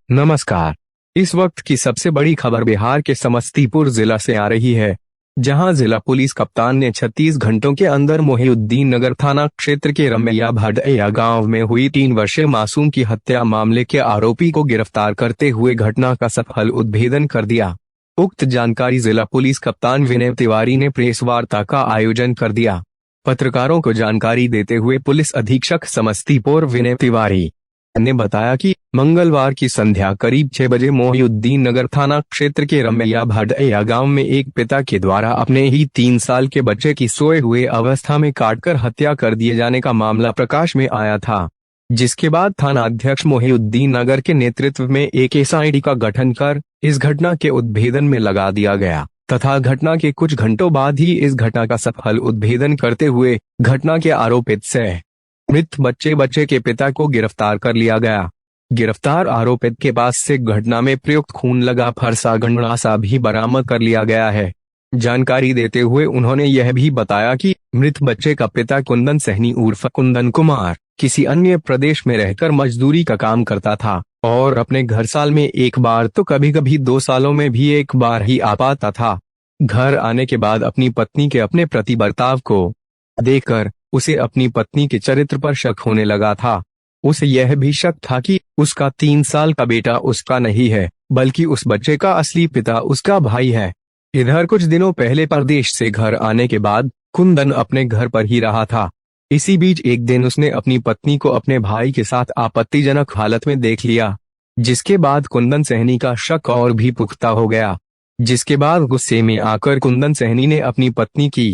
नमस्कार। इस वक्त की सबसे बड़ी खबर बिहार के समस्तीपुर जिला से आ रही है, जहां जिला पुलिस कप्तान ने 36 घंटों के अंदर मोहिउद्दीन नगर थाना क्षेत्र के रमैया भडैया गांव में हुई 3 वर्षीय मासूम की हत्या मामले के आरोपी को गिरफ्तार करते हुए घटना का सफल उद्भेदन कर दिया। उक्त जानकारी जिला पुलिस कप्तान विनय तिवारी ने प्रेस वार्ता का आयोजन कर दिया। पत्रकारों को जानकारी देते हुए पुलिस अधीक्षक समस्तीपुर विनय तिवारी ने बताया कि मंगलवार की संध्या करीब 6 बजे मोहिउद्दीन नगर थाना क्षेत्र के रमैया भडैया गांव में एक पिता के द्वारा अपने ही 3 साल के बच्चे की सोए हुए अवस्था में काटकर हत्या कर दिए जाने का मामला प्रकाश में आया था, जिसके बाद थाना अध्यक्ष मोहिउद्दीन नगर के नेतृत्व में एक एसआईटी का गठन कर इस घटना के उद्भेदन में लगा दिया गया तथा घटना के कुछ घंटों बाद ही इस घटना का सफल उद्भेदन करते हुए घटना के आरोपित से मृत बच्चे के पिता को गिरफ्तार कर लिया गया। गिरफ्तार आरोपित के पास से घटना में प्रयुक्त खून लगा फरसा गंडासा भी बरामद कर लिया गया है। जानकारी देते हुए उन्होंने यह भी बताया कि मृत बच्चे का पिता कुंदन सहनी उर्फ कुंदन कुमार किसी अन्य प्रदेश में रहकर मजदूरी का काम करता था और अपने घर साल में एक बार तो कभी कभी 2 सालों में भी एक बार ही आ पाता था। घर आने के बाद अपनी पत्नी के अपने प्रति बर्ताव को देखकर उसे अपनी पत्नी के चरित्र पर शक होने लगा था। उसे यह भी शक था कि उसका 3 साल का बेटा उसका नहीं है, बल्कि उस बच्चे का असली पिता उसका भाई है। इधर कुछ दिनों पहले परदेश से घर आने के बाद कुंदन अपने घर पर ही रहा था। इसी बीच एक दिन उसने अपनी पत्नी को अपने भाई के साथ आपत्तिजनक हालत में देख लिया, जिसके बाद कुंदन सहनी का शक और भी पुख्ता हो गया। जिसके बाद गुस्से में आकर कुंदन सहनी ने अपनी पत्नी की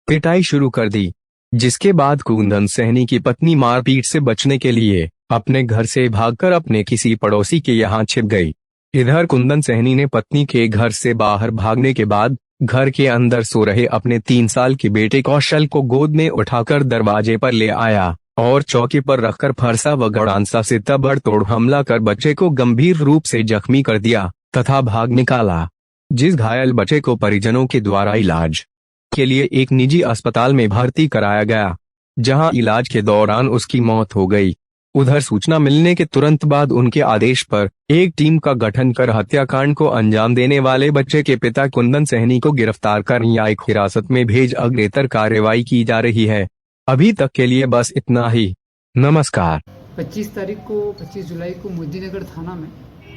पिटाई शुरू कर दी, जिसके बाद कुंदन सहनी की पत्नी मारपीट से बचने के लिए अपने घर से भागकर अपने किसी पड़ोसी के यहाँ छिप गई। इधर कुंदन सहनी ने पत्नी के घर से बाहर भागने के बाद घर के अंदर सो रहे अपने 3 साल के बेटे कौशल को गोद में उठाकर दरवाजे पर ले आया और चौकी पर रखकर फरसा व गड़ांसा से ताबड़तोड़ हमला कर बच्चे को गंभीर रूप से जख्मी कर दिया तथा भाग निकाला। जिस घायल बच्चे को परिजनों के द्वारा इलाज के लिए एक निजी अस्पताल में भर्ती कराया गया, जहां इलाज के दौरान उसकी मौत हो गई। उधर सूचना मिलने के तुरंत बाद उनके आदेश पर एक टीम का गठन कर हत्याकांड को अंजाम देने वाले बच्चे के पिता कुंदन सहनी को गिरफ्तार कर न्यायिक हिरासत में भेज अग्रेतर कार्रवाई की जा रही है। अभी तक के लिए बस इतना ही। नमस्कार। 25 जुलाई को मोहिउद्दीननगर थाना में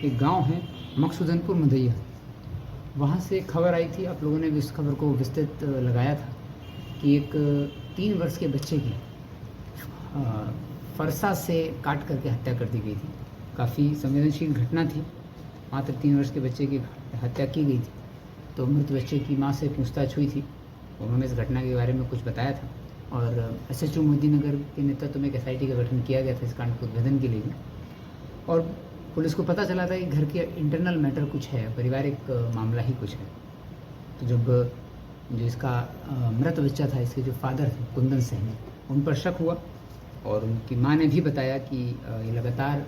एक गांव है मकसूदनपुर मधैया, वहाँ से खबर आई थी, आप लोगों ने भी इस खबर को विस्तृत लगाया था कि एक 3 वर्ष के बच्चे की फरसा से काट करके हत्या कर दी गई थी। काफ़ी संवेदनशील घटना थी। मात्र 3 वर्ष के बच्चे की हत्या की गई थी। तो मृत बच्चे की मां से पूछताछ हुई थी, उन्होंने इस घटना के बारे में कुछ बताया था और एसएचओ मोहिउद्दीननगर के नेतृत्व में एक एसआईटी का गठन किया गया था इस कांड के उद्भेदन के लिए। और पुलिस को पता चला था कि घर के इंटरनल मैटर कुछ है, पारिवारिक मामला ही कुछ है। तो जब जो इसका मृत बच्चा था, इसके जो फादर थे कुंदन सहनी, उन पर शक हुआ और उनकी मां ने भी बताया कि ये लगातार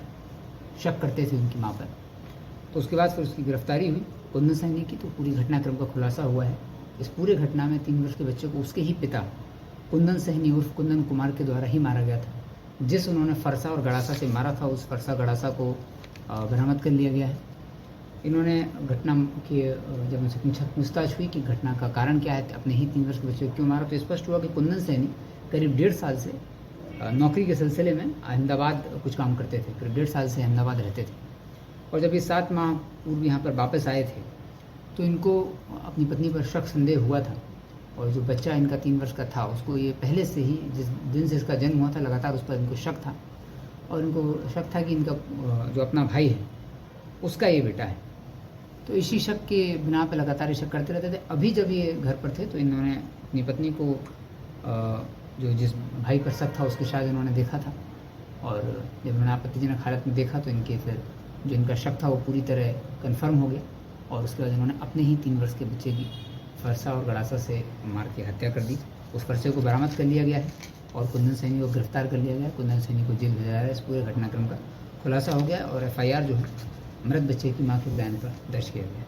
शक करते थे उनकी मां पर। तो उसके बाद फिर उसकी गिरफ्तारी हुई कुंदन सहनी की। तो पूरी घटनाक्रम का खुलासा हुआ है। इस पूरे घटना में 3 वर्ष के बच्चे को उसके ही पिता कुंदन सहनी उर्फ कुंदन कुमार के द्वारा ही मारा गया था। जिस उन्होंने फरसा और गड़ासा से मारा था, उस फरसा गड़ासा को बरामद कर लिया गया है। इन्होंने घटना की जब उनसे पूछताछ हुई कि घटना का कारण क्या है, अपने ही 3 वर्ष के बच्चे को क्यों मारा, तो स्पष्ट हुआ कि कुंदन सहनी करीब 1.5 साल से नौकरी के सिलसिले में अहमदाबाद कुछ काम करते थे। करीब 1.5 साल से अहमदाबाद रहते थे और जब ये 7 माह पूर्व यहाँ पर वापस आए थे तो इनको अपनी पत्नी पर शक संदेह हुआ था। और जो बच्चा इनका 3 वर्ष का था, उसको ये पहले से ही जिस दिन से इसका जन्म हुआ था लगातार उस पर इनको शक था और इनको शक था कि इनका जो अपना भाई है उसका ये बेटा है। तो इसी शक के बिना पर लगातार ये शक करते रहते थे। अभी जब ये घर पर थे तो इन्होंने अपनी पत्नी को जो जिस भाई पर शक था उसके शायद इन्होंने देखा था और जब इन्होंने आपत्तिजनक हालत में देखा तो इनके फिर जो इनका शक था वो पूरी तरह कन्फर्म हो गया और उसके बाद इन्होंने अपने ही 3 वर्ष के बच्चे की फरसा और गड़ासा से मार के हत्या कर दी। उस फरसे को बरामद कर लिया गया है और कुंदन सहनी को गिरफ्तार कर लिया गया है। कुंदन सहनी को जेल भेजा जा रहा है। इस पूरे घटनाक्रम का खुलासा हो गया और एफआईआर जो है मृत बच्चे की मां के बयान पर दर्ज किया गया है।